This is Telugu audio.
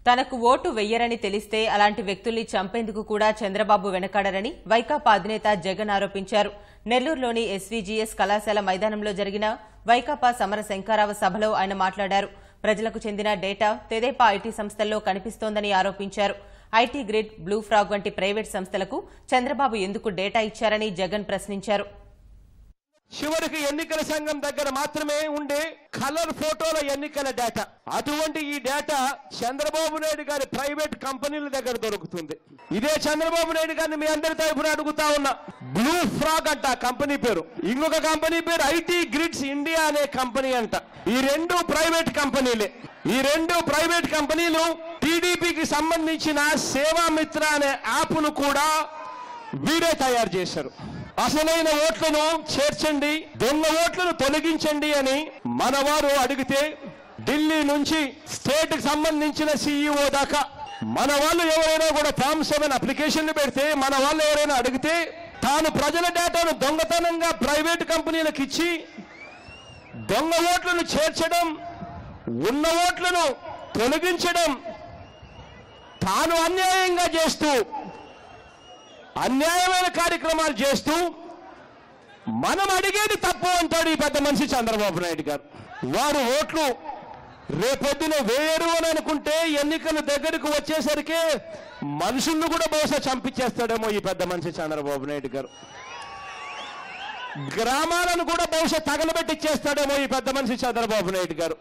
తనకు ఓటు వెయ్యరని తెలిస్తే అలాంటి వ్యక్తుల్ని చంపేందుకు కూడా చంద్రబాబు వెనకాడరని వైకాపా అధినేత జగన్ ఆరోపించారు. నెల్లూరులోని ఎస్వీజీఎస్ కళాశాల మైదానంలో జరిగిన వైకాపా సమర శంఖారావ సభలో ఆయన మాట్లాడారు. ప్రజలకు చెందిన డేటా తెదేపా ఐటీ సంస్థల్లో కనిపిస్తోందని ఆరోపించారు. ఐటీ గ్రిడ్, బ్లూ ఫ్రాగ్ వంటి ప్రైవేట్ సంస్థలకు చంద్రబాబు ఎందుకు డేటా ఇచ్చారని జగన్ ప్రశ్నించారు. చివరికి ఎన్నికల సంఘం దగ్గర మాత్రమే ఉండే కలర్ ఫోటోల ఎన్నికల డేటా, అటువంటి ఈ డేటా చంద్రబాబు నాయుడు గారి ప్రైవేట్ కంపెనీల దగ్గర దొరుకుతుంది. ఇదే చంద్రబాబు నాయుడు గారిని మీ అందరి తరఫున అడుగుతా ఉన్నా, బ్లూ ఫ్రాగ్ అంట కంపెనీ పేరు, ఇంకొక కంపెనీ పేరు ఐటీ గ్రిడ్స్ ఇండియా అనే కంపెనీ అంట. ఈ రెండు ప్రైవేట్ కంపెనీలే. ఈ రెండు ప్రైవేట్ కంపెనీలు టీడీపీకి సంబంధించిన సేవామిత్ర అనే యాప్ను కూడా వీరే తయారు చేశారు. అసలైన ఓట్లను చేర్చండి, దొంగ ఓట్లను తొలగించండి అని మనవారు అడిగితే ఢిల్లీ నుంచి స్టేట్ కి సంబంధించిన సీఈఓ దాకా మన వాళ్ళు ఎవరైనా కూడా ఫామ్ 7 అప్లికేషన్లు పెడితే, మన వాళ్ళు ఎవరైనా అడిగితే తాను ప్రజల డేటాను దొంగతనంగా ప్రైవేట్ కంపెనీలకు ఇచ్చి దొంగ ఓట్లను చేర్చడం, ఉన్న ఓట్లను తొలగించడం తాను అన్యాయంగా చేస్తూ అన్యాయమైన కార్యక్రమాలు చేస్తూ మనం అడిగేది తప్పు అంటాడు ఈ పెద్ద మనిషి చంద్రబాబు నాయుడు గారు. వారు ఓట్లు రేపొద్దున వేయరు అని అనుకుంటే ఎన్నికల దగ్గరకు వచ్చేసరికి మనుషులను కూడా బహుశా చంపించేస్తాడేమో ఈ పెద్ద మనిషి చంద్రబాబు నాయుడు గారు. గ్రామాలను కూడా బహుశా తగలబెట్టిచ్చేస్తాడేమో ఈ పెద్ద మనిషి చంద్రబాబు నాయుడు గారు.